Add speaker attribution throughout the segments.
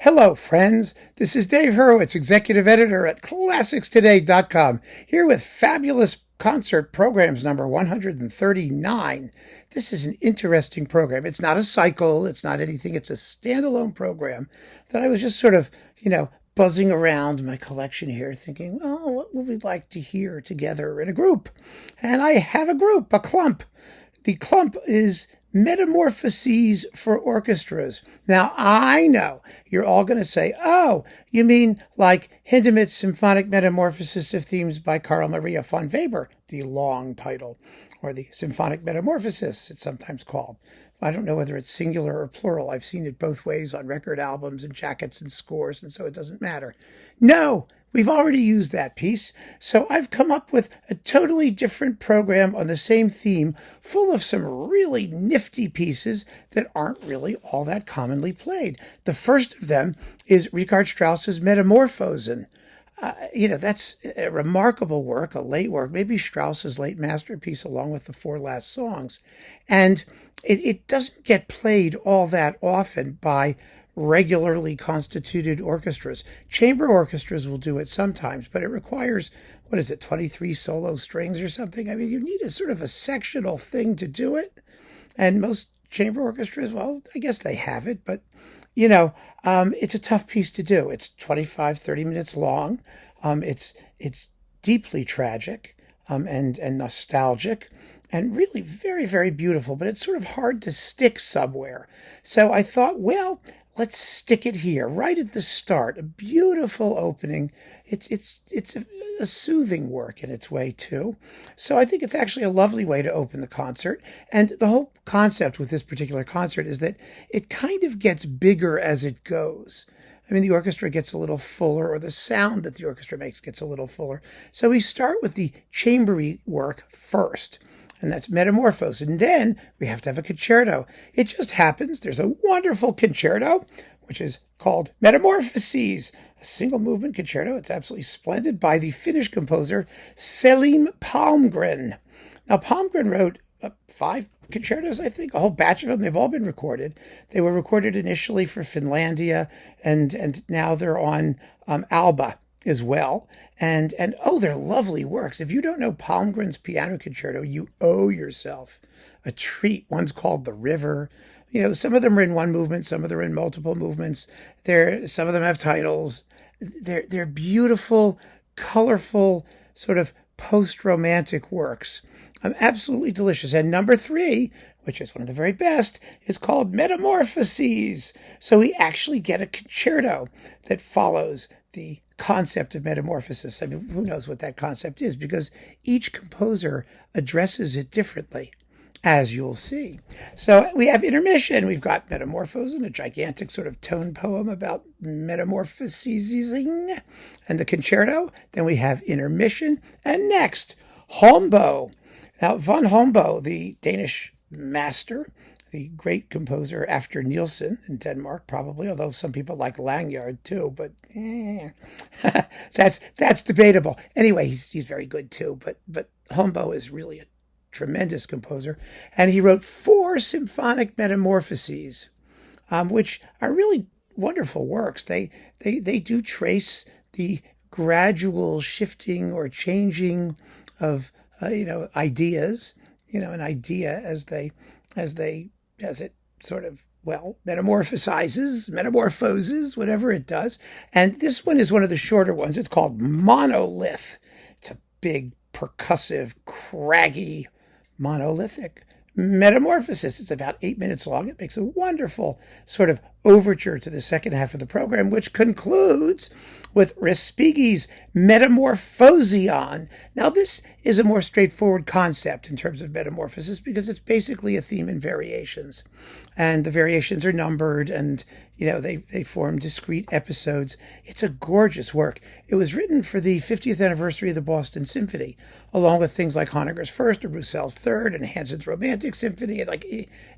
Speaker 1: Hello, friends. This is Dave Hurwitz, executive editor at ClassicsToday.com, here with fabulous concert programs number 139. This is an interesting program. It's not a cycle. It's not anything. It's a standalone program that I was just sort of, buzzing around my collection here thinking, oh, what would we like to hear together in a group? And I have a group, a clump. The clump is Metamorphoses for orchestras. Now, I know you're all going to say, oh, you mean like Hindemith's Symphonic Metamorphosis of Themes by Carl Maria von Weber, the long title, or the Symphonic Metamorphosis, it's sometimes called. I don't know whether it's singular or plural. I've seen it both ways on record albums and jackets and scores, and so it doesn't matter. No, we've already used that piece, so I've come up with a totally different program on the same theme, full of some really nifty pieces that aren't really all that commonly played. The first of them is Richard Strauss's Metamorphosen. That's a remarkable work, a late work, maybe Strauss's late masterpiece along with the four last songs. And it doesn't get played all that often by regularly constituted orchestras. Chamber orchestras will do it sometimes, but it requires, 23 solo strings or something? I mean, you need a sort of a sectional thing to do it. And most chamber orchestras, well, I guess they have it, but it's a tough piece to do. It's 25, 30 minutes long. It's deeply tragic, and nostalgic, and really very, very beautiful, but it's sort of hard to stick somewhere. So I thought, well, let's stick it here, right at the start. A beautiful opening. It's a soothing work in its way, too. So I think it's actually a lovely way to open the concert. And the whole concept with this particular concert is that it kind of gets bigger as it goes. I mean, the orchestra gets a little fuller, or the sound that the orchestra makes gets a little fuller. So we start with the chambery work first, and that's Metamorphosis. And then we have to have a concerto. It just happens there's a wonderful concerto, which is called Metamorphoses, a single movement concerto. It's absolutely splendid, by the Finnish composer Selim Palmgren. Now, Palmgren wrote 5 concertos, I think, a whole batch of them. They've all been recorded. They were recorded initially for Finlandia, and now they're on Alba as well. And they're lovely works. If you don't know Palmgren's piano concerto, you owe yourself a treat. One's called The River. Some of them are in one movement, some of them are in multiple movements. Some of them have titles. They're beautiful, colorful, sort of post-romantic works. Absolutely delicious. And number 3, which is one of the very best, is called Metamorphoses. So we actually get a concerto that follows the concept of metamorphosis. I mean, who knows what that concept is, because each composer addresses it differently, as you'll see. So we have intermission. We've got Metamorphosen, a gigantic sort of tone poem about metamorphosing, and the concerto. Then we have intermission. And next, Holmboe. Now, von Holmboe, the Danish master, the great composer after Nielsen in Denmark, probably, although some people like Langyard too, but that's debatable. Anyway, he's very good too, but Holmboe is really a tremendous composer, and he wrote 4 symphonic metamorphoses, which are really wonderful works. They do trace the gradual shifting or changing of ideas, an idea as it sort of, metamorphoses, whatever it does. And this one is one of the shorter ones. It's called Monolith. It's a big, percussive, craggy, monolithic metamorphosis. It's about 8 minutes long. It makes a wonderful sort of overture to the second half of the program, which concludes with Respighi's Metamorphoseon. Now, this is a more straightforward concept in terms of metamorphosis, because it's basically a theme in variations. And the variations are numbered, and they form discrete episodes. It's a gorgeous work. It was written for the 50th anniversary of the Boston Symphony, along with things like Honegger's First or Broussel's Third and Hansen's Romantic Symphony, and like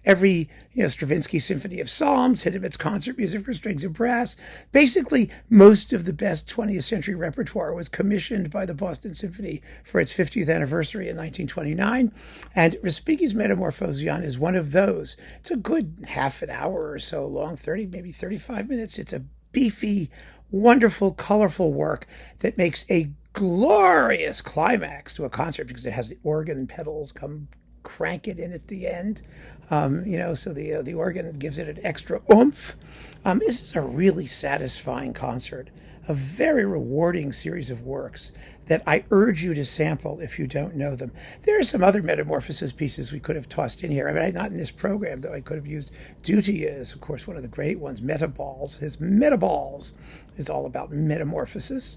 Speaker 1: every Stravinsky Symphony of Psalms, Hindemith's concert music for strings and brass. Basically, most of the best 20th century repertoire was commissioned by the Boston Symphony for its 50th anniversary in 1929, and Respighi's Metamorphoseon is one of those. It's a good half an hour or so long, 30, maybe 35 minutes. It's a beefy, wonderful, colorful work that makes a glorious climax to a concert because it has the organ pedals come crank it in at the end. So the organ gives it an extra oomph. This is a really satisfying concert, a very rewarding series of works that I urge you to sample if you don't know them. There are some other Metamorphosis pieces we could have tossed in here. I mean, not in this program, though I could have used. Duty is, of course, one of the great ones. Metaballs. His Metaballs is all about metamorphosis,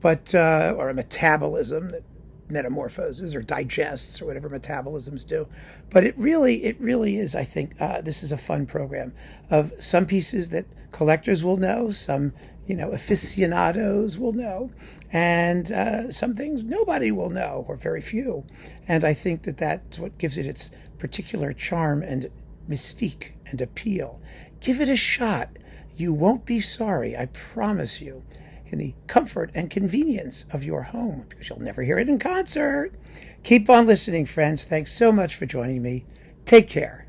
Speaker 1: or a metabolism that metamorphoses or digests or whatever metabolisms do. But it really is, I think, this is a fun program of some pieces that collectors will know, some, aficionados will know, and some things nobody will know, or very few. And I think that that's what gives it its particular charm and mystique and appeal. Give it a shot. You won't be sorry, I promise you, in the comfort and convenience of your home, because you'll never hear it in concert. Keep on listening, friends. Thanks so much for joining me. Take care.